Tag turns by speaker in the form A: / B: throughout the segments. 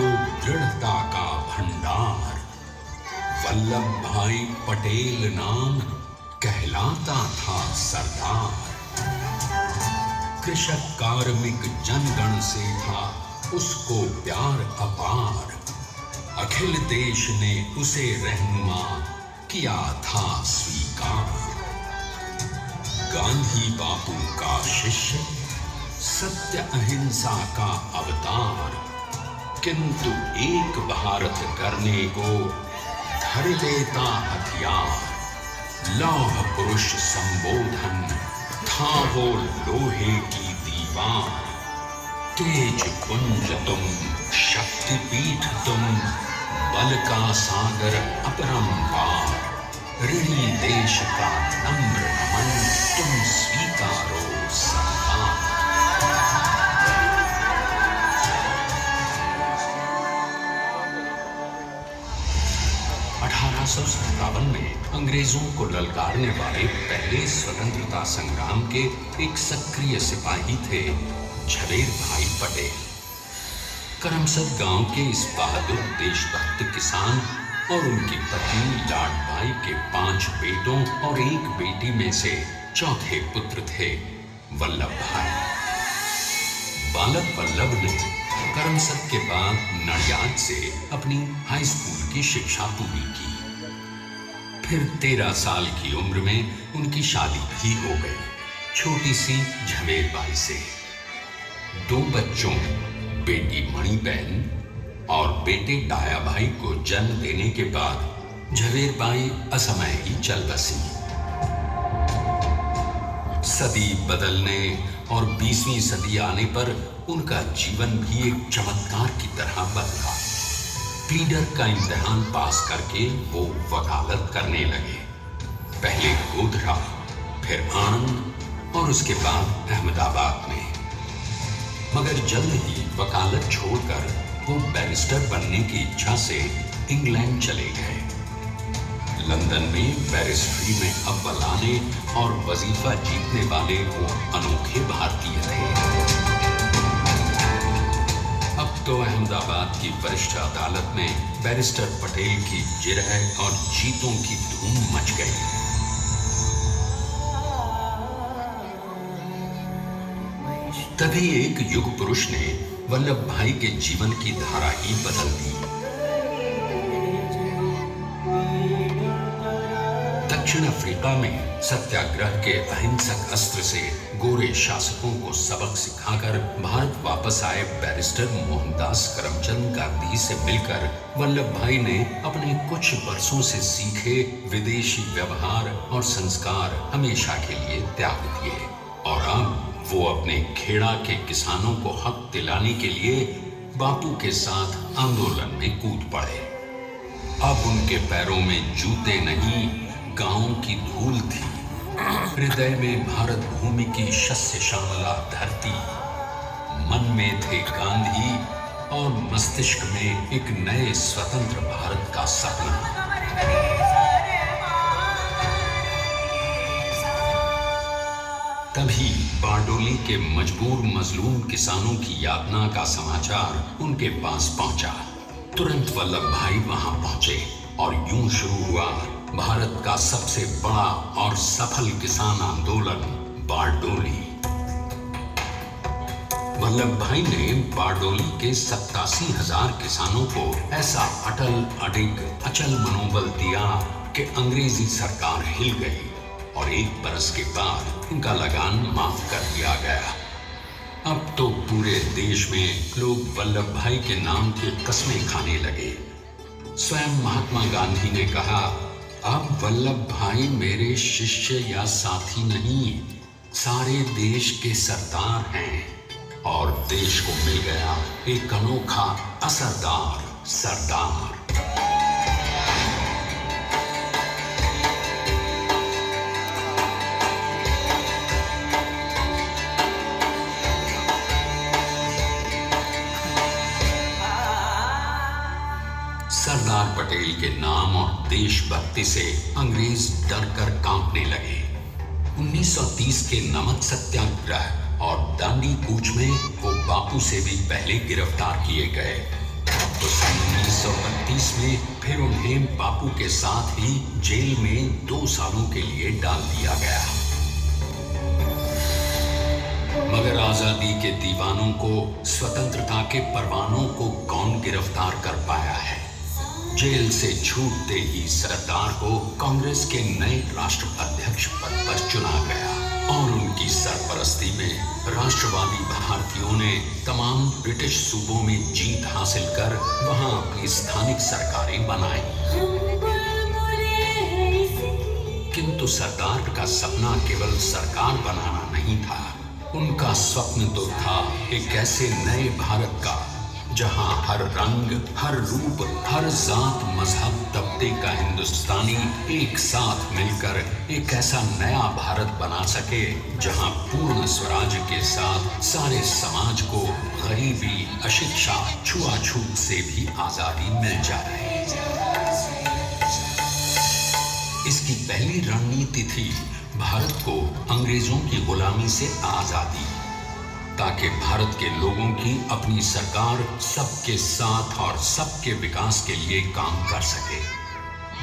A: दृढ़ता का भंडार। वल्लभ भाई पटेल नाम कहलाता था सरदार। कृषक कार्मिक जनगण से था उसको प्यार अपार। अखिल देश ने उसे रहनुमा किया था स्वीकार। गांधी बापू का शिष्य, सत्य अहिंसा का अवतार, किंतु एक भारत करने को धर लेता हथियार। लौह पुरुष संबोधन था वो लोहे की दीवार। तेज पुंज तुम, शक्तिपीठ तुम, बल का सागर अपरंपार। ऋणी देश का नम्र नमन तुम स्वीकारो सरदार। 1857 में अंग्रेजों को ललकारने वाले पहले स्वतंत्रता संग्राम के एक सक्रिय सिपाही थे झवेर भाई पटेल। करमसद गांव के इस बहादुर देशभक्त किसान और उनकी पत्नी लाडबाई के 5 बेटों और 1 बेटी में से चौथे पुत्र थे वल्लभ भाई। बालक वल्लभ ने करमसद के बाद नडियाद से अपनी हाई स्कूल की शिक्षा पूरी की। फिर 13 साल की उम्र में उनकी शादी भी हो गई, छोटी सी झवेर बाई से। 2 बच्चों, बेटी मणिबेन और बेटे डाया भाई को जन्म देने के बाद झवेर बाई असमय ही चल बसी। सदी बदलने और 20वीं सदी आने पर उनका जीवन भी एक चमत्कार की तरह बदला। प्लीडर का इम्तिहान पास करके वो वकालत करने लगे। पहले गोधरा, फिर आणंद और उसके बाद अहमदाबाद में। मगर जल्द ही वकालत छोड़कर वो बैरिस्टर बनने की इच्छा से इंग्लैंड चले गए। लंदन में बैरिस्ट्री में अव्वल आने और वजीफा जीतने वाले वो अनोखे भारतीय थे। अब तो अहमदाबाद की वरिष्ठ अदालत में बैरिस्टर पटेल की जिरह और जीतों की धूम मच गई। तभी एक युग पुरुष ने वल्लभ भाई के जीवन की धारा ही बदल दी। दक्षिण अफ्रीका में सत्याग्रह के अहिंसक अस्त्र से गोरे शासकों को सबक सिखाकर भारत वापस आए बैरिस्टर मोहनदास करमचंद गांधी से मिलकर वल्लभ भाई ने अपने कुछ वर्षों से सीखे विदेशी व्यवहार और संस्कार हमेशा के लिए त्याग दिए और अब वो अपने खेड़ा के किसानों को हक दिलाने के लिए बापू के साथ आंदोलन में कूद पड़े। अब उनके पैरों में जूते नहीं, गांवों की धूल थी। हृदय में भारत भूमि की शस्य श्यामला धरती। मन में थे गांधी और मस्तिष्क में एक नए स्वतंत्र भारत का सपना। तभी बारडोली के मजबूर मजलूम किसानों की यातना का समाचार उनके पास पहुंचा। तुरंत वल्लभ भाई वहां पहुंचे और यूं शुरू हुआ भारत का सबसे बड़ा और सफल किसान आंदोलन बारडोली। वल्लभ भाई ने बारडोली के 87,000 किसानों को ऐसा अटल अडिग अचल मनोबल दिया कि अंग्रेजी सरकार हिल गई और 1 बरस के बाद इनका लगान माफ कर दिया गया। अब तो पूरे देश में लोग वल्लभ भाई के नाम की कस्में खाने लगे। स्वयं महात्मा गांधी ने कहा, अब वल्लभ भाई मेरे शिष्य या साथी नहीं, सारे देश के सरदार हैं। और देश को मिल गया एक अनोखा असरदार सरदार। सरदार पटेल के नाम और देशभक्ति से अंग्रेज डर कर कांपने लगे। 1930 के नमक सत्याग्रह और दांडी कूच में वो बापू से भी पहले गिरफ्तार किए गए। 1942 में फिर उन्हें बापू के साथ ही जेल में 2 सालों के लिए डाल दिया गया। मगर आजादी के दीवानों को, स्वतंत्रता के परवानों को कौन गिरफ्तार कर पाया है? जेल से छूटते ही सरदार को कांग्रेस के नए राष्ट्र अध्यक्ष पद पर चुना गया और उनकी सरपरस्ती में राष्ट्रवादी भारतीयों ने तमाम ब्रिटिश सूबों में जीत हासिल कर वहां अपनी स्थानिक सरकारें बनाई। किंतु सरदार का सपना केवल सरकार बनाना नहीं था। उनका स्वप्न तो था एक ऐसे नए भारत का जहां हर रंग, हर रूप, हर जात, मजहब, तबके का हिंदुस्तानी एक साथ मिलकर एक ऐसा नया भारत बना सके जहां पूर्ण स्वराज के साथ सारे समाज को गरीबी, अशिक्षा, छुआछूत से भी आजादी मिल जाए। इसकी पहली रणनीति थी भारत को अंग्रेजों की गुलामी से आजादी, ताकि भारत के लोगों की अपनी सरकार सबके साथ और सबके विकास के लिए काम कर सके।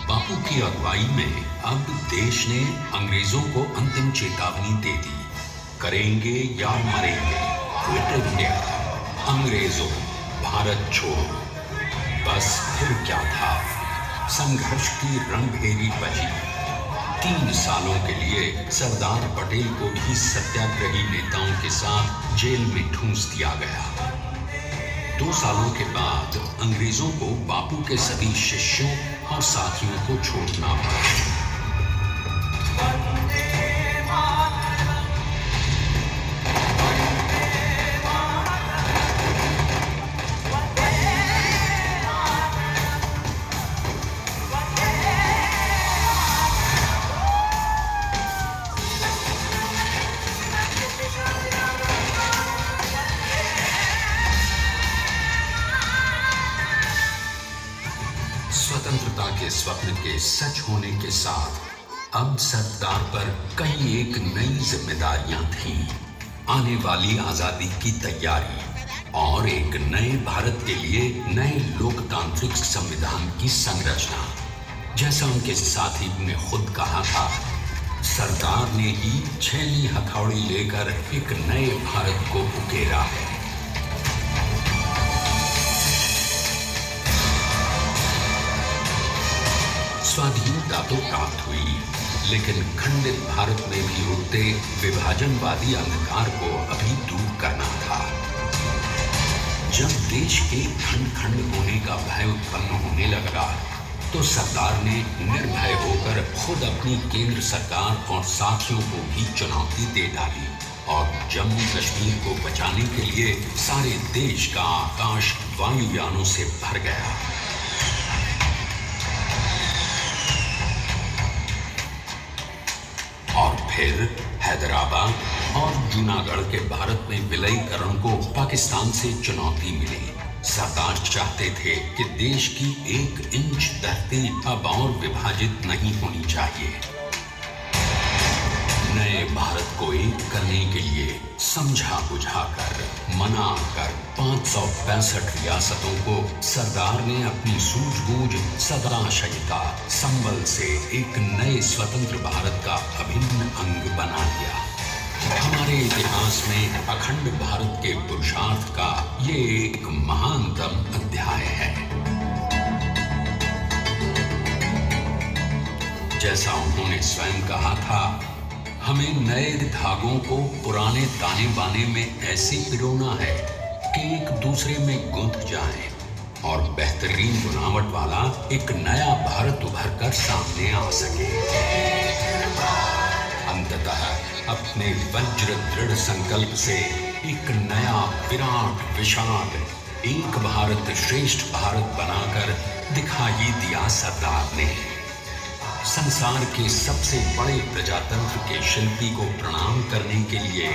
A: बापू की अगुवाई में अब देश ने अंग्रेजों को अंतिम चेतावनी दे दी, करेंगे या मरेंगे, क्विट इंडिया, अंग्रेजों भारत छोड़ो। बस फिर क्या था, संघर्ष की रणभेरी बजी। 3 सालों के लिए सरदार पटेल को भी सत्याग्रही नेताओं के साथ जेल में ठूंस दिया गया। 2 सालों के बाद अंग्रेजों को बापू के सभी शिष्यों और साथियों को छोड़ना पड़ा। स्वतंत्रता के स्वप्न के सच होने के साथ अब सरदार पर कई एक नई जिम्मेदारियां थीं। आने वाली आजादी की तैयारी और एक नए भारत के लिए नए लोकतांत्रिक संविधान की संरचना। जैसा उनके साथी ने खुद कहा था, सरदार ने ही 6वीं हथौड़ी लेकर एक नए भारत को उकेरा है। स्वाधीनता तो प्राप्त हुई, लेकिन खंडित भारत में भी उड़ते विभाजनवादी अंधकार को अभी दूर करना था। जब देश के खंड खंड होने का भय उत्पन्न होने लगा, तो सरदार ने निर्भय होकर खुद अपनी केंद्र सरकार और साथियों को भी चुनौती दे डाली और जम्मू कश्मीर को बचाने के लिए सारे देश का आकाश वायुयानों से भर गया। और फिर हैदराबाद और जूनागढ़ के भारत में विलयीकरण को पाकिस्तान से चुनौती मिली। सरदार चाहते थे कि देश की 1 इंच धरती अब और विभाजित नहीं होनी चाहिए। नए भारत को एक करने के लिए समझा बुझाकर, मना कर 565 रियासतों को सरदार ने अपनी सूझबूझ, सदाशयता, संबल से एक नए स्वतंत्र भारत का अभिन्न अंग बना दिया। हमारे इतिहास में अखंड भारत के पुरुषार्थ का ये एक महानतम अध्याय है। जैसा उन्होंने स्वयं कहा था, हमें नए धागों को पुराने ताने बाने में ऐसे पिरोना है कि एक दूसरे में गुंथ जाएं और बेहतरीन बनावट वाला एक नया भारत उभर कर सामने आ सके। अंततः अपने वज्र दृढ़ संकल्प से एक नया विराट विशाल एक भारत श्रेष्ठ भारत बनाकर दिखाई दिया सरदार ने। संसार के सबसे बड़े प्रजातंत्र के शिल्पी को प्रणाम करने के लिए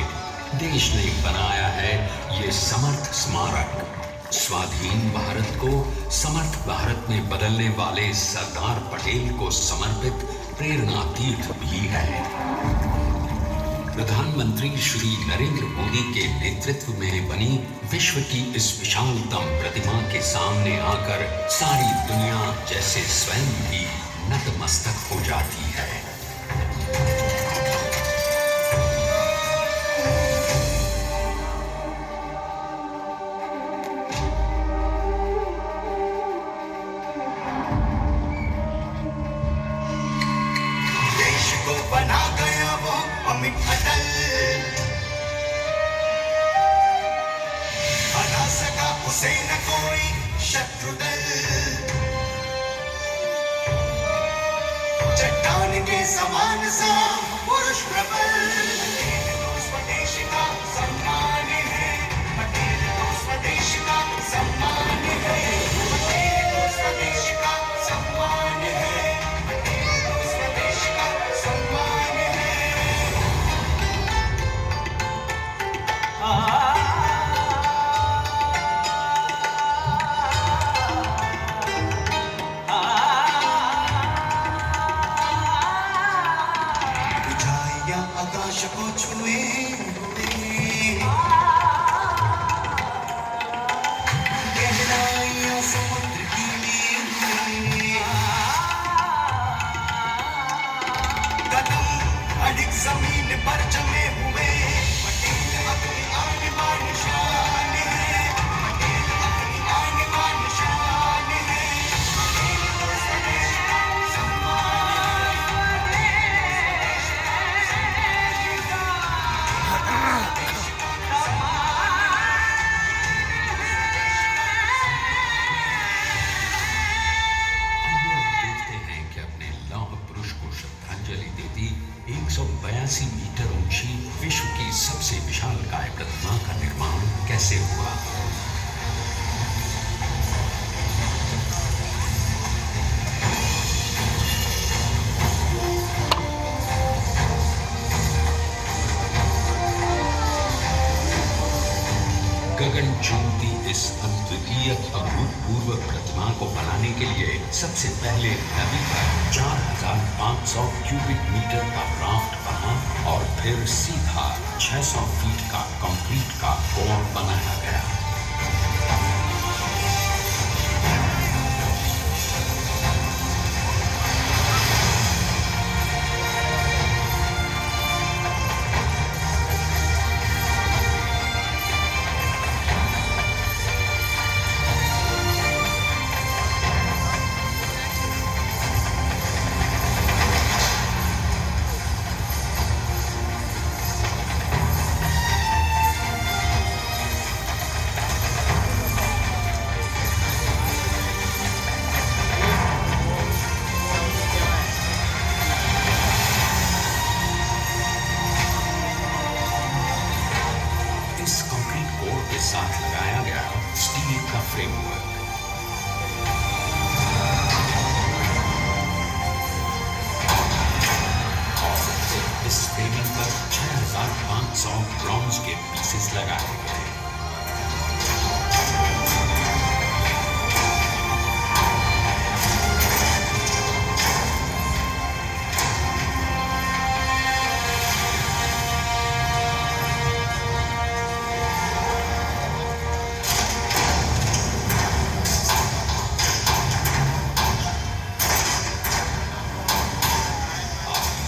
A: देश ने बनाया है ये समर्थ स्मारक। स्वाधीन भारत को समर्थ भारत में बदलने वाले सरदार पटेल को समर्पित प्रेरणा तीर्थ भी है। प्रधानमंत्री श्री नरेंद्र मोदी के नेतृत्व में बनी विश्व की इस विशालतम प्रतिमा के सामने आकर सारी दुनिया जैसे स्वयं भी नतमस्तक हो जाती है।
B: देश को बना गया वो अमित अटल, हरा सका उसे न कोई शत्रु दल। चट्टान के समान सा पुरुष प्रबल, पटेल तो स्वदेश का सम्मान है, पटेल तो स्वदेश का सम्मान है, पटेल तो स्वदेश का सम्मान है, पटेल तो स्वदेश का सम्मान है। ऊंचाइयां आकाश को छुए हुए, गहराइयां समुद्र की ली हुए, कदम अडिग जमीन पर जमे हुए, पटेल अपनी आन बान शान है, पटेल अपनी आन बान शान है, पटेल तो स्वदेश का सम्मान है, स्वदेश का
A: आइए अब देखते हैं कि अपने लौह पुरुष को श्रद्धांजलि देती 182 मीटर ऊंची विश्व की सबसे विशालकाय प्रतिमा का निर्माण कैसे हुआ। गगन चुंबती इस अद्वितीय अभूतपूर्व प्रतिमा को बनाने के लिए सबसे पहले नदी पर 4,500 क्यूबिक मीटर का राफ्ट बना और फिर सीधा 600 फीट का कंक्रीट का कोर बनाया गया। इस कंक्रीट कोर के साथ लगाया गया स्टील का फ्रेमवर्क। और फिर इस फ्रेमिंग पर 6,500 ब्रॉन्ज के पीसेस लगाए गए।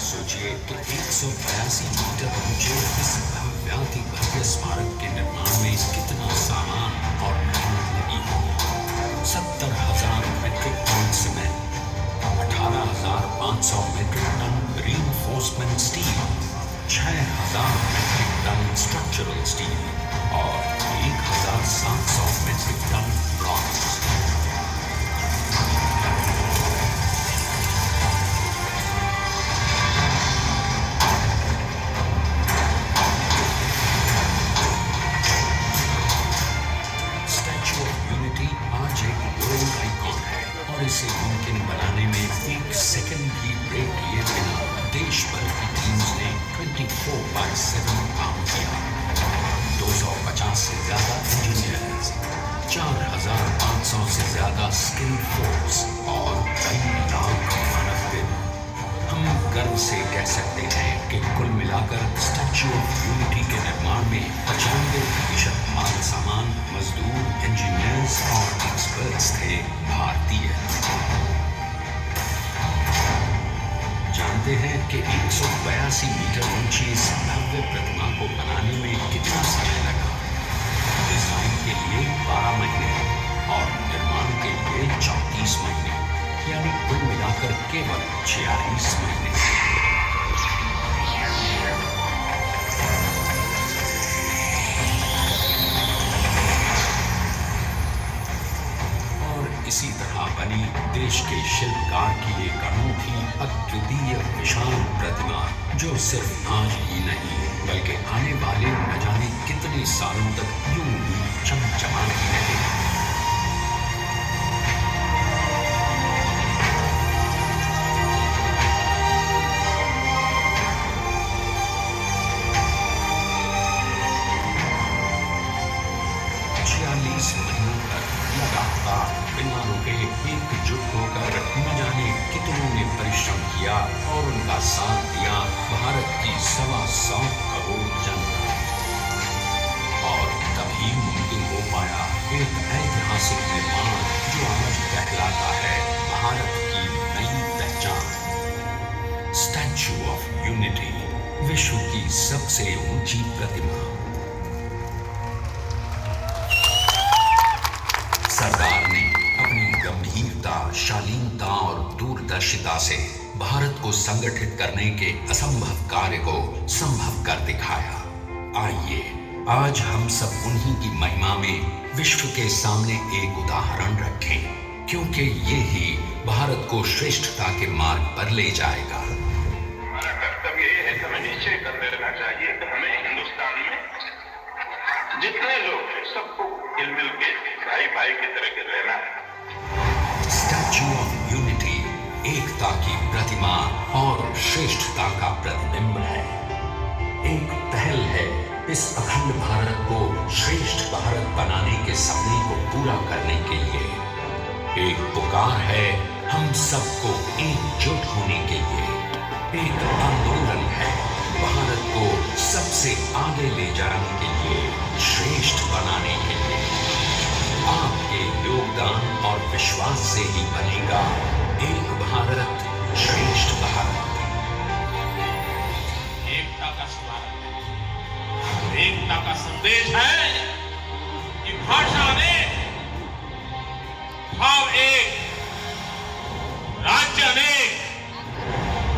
A: सोचिए कि 182 मीटर ऊंचे इस भव्याति भव्य स्मारक के निर्माण में कितना सामान और मेहनत लगी होगी। 70,000 metric ton cement, 18,500 metric ton reinforcement steel, 6,000 metric ton structural steel और 1,700 मेट्रिक टन ब्रॉन्ज। इसे मुमकिन बनाने में एक सेकंड भी ब्रेक किए बिना देश भर की टीम्स ने 24/7 काम किया। 250 से ज्यादा इंजीनियर्स, 4,500 से ज्यादा स्किल फोर्स और कई लाख मानव दिन। हम गर्व से कह सकते हैं कि कुल मिलाकर स्टैच्यू ऑफ यूनिटी के निर्माण में 95% माल सामान, मजदूर, इंजीनियर्स और एक्सपर्ट्स थे भारतीय। जानते हैं कि 182 मीटर ऊंची इस भव्य प्रतिमा को बनाने में कितना समय लगा? डिजाइन के लिए 12 महीने और निर्माण के लिए 34 महीने, यानी कुल मिलाकर केवल 46 महीने। और इसी तरह बनी देश के शिल्पकार की एक अनूठी, अद्वितीय, विशाल प्रतिमा, जो सिर्फ आज ही नहीं बल्कि आने वाले न जाने कितने सालों तक यूं ही चमचमाती रहेगी। महीनों तक लगातार बिना रुके एकजुट होकर न जाने कितनों ने परिश्रम किया और उनका साथ दिया भारत की 125 करोड़ जनता। और तभी मुमकिन हो पाया एक ऐतिहासिक निर्माण जो आज कहलाता है भारत की नई पहचान। स्टैच्यू ऑफ यूनिटी, विश्व की सबसे ऊंची प्रतिमा। सरकार ने अपनी गंभीरता, शालीनता और दूरदर्शिता से भारत को संगठित करने के असंभव कार्य को संभव कर दिखाया। आइए आज हम सब उन्हीं की महिमा में विश्व के सामने एक उदाहरण रखें, क्योंकि ये ही भारत को श्रेष्ठता के मार्ग पर ले जाएगा।
C: हमारा कर्तव्य ये है कि हमें निश्चय कर लेना चाहिए कि हमें हिंदुस्तान में जितने लोग हैं सबको मिल के भाई भाई की तरह के रहना है।
A: स्टैच्यू ऑफ यूनिटी एकता की प्रतिमा और श्रेष्ठता का प्रतिबिंब है। एक पहल है इस अखंड भारत को श्रेष्ठ भारत बनाने के सपने को पूरा करने के लिए। एक पुकार है हम सबको एकजुट होने के लिए। एक आंदोलन है भारत को सबसे आगे ले जाने के लिए, श्रेष्ठ बनाने के लिए। आपके योगदान और विश्वास से ही बनेगा एक भारत श्रेष्ठ भारत।
D: एकता का स्वागत है, एकता का संदेश है कि भाषा अनेक, भाव एक, राज्य अनेक,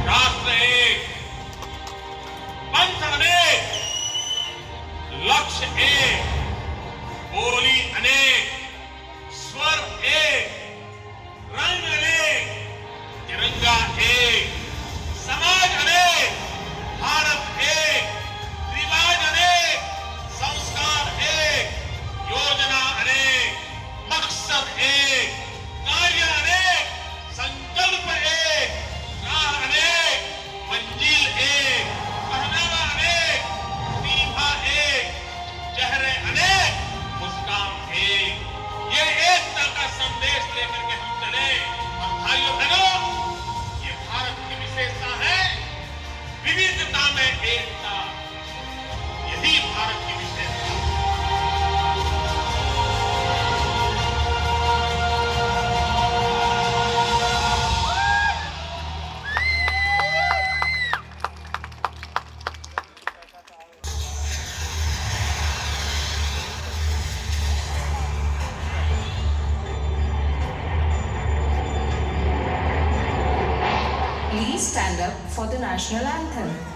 D: राष्ट्र एक, पंथ अनेक, लक्ष्य एक, बोली अनेक, स्वर एक, रंग अनेक, तिरंगा एक, समाज अनेक, भारत एक, रिवाज अनेक, संस्कार एक, योजना अनेक, मकसद एक, कार्य अनेक, संकल्प एक, राह अनेक, मंजिल एक, पहनावा अनेक, सीधा एक, चेहरे अनेक, मुस्कान एक। ये एकता का संदेश लेकर के हम चले। और भाइयों बहनों, ये भारत की विशेषता है, विविधता में एकता। यही भारत की विशेषता है।
E: Please stand up for the national anthem.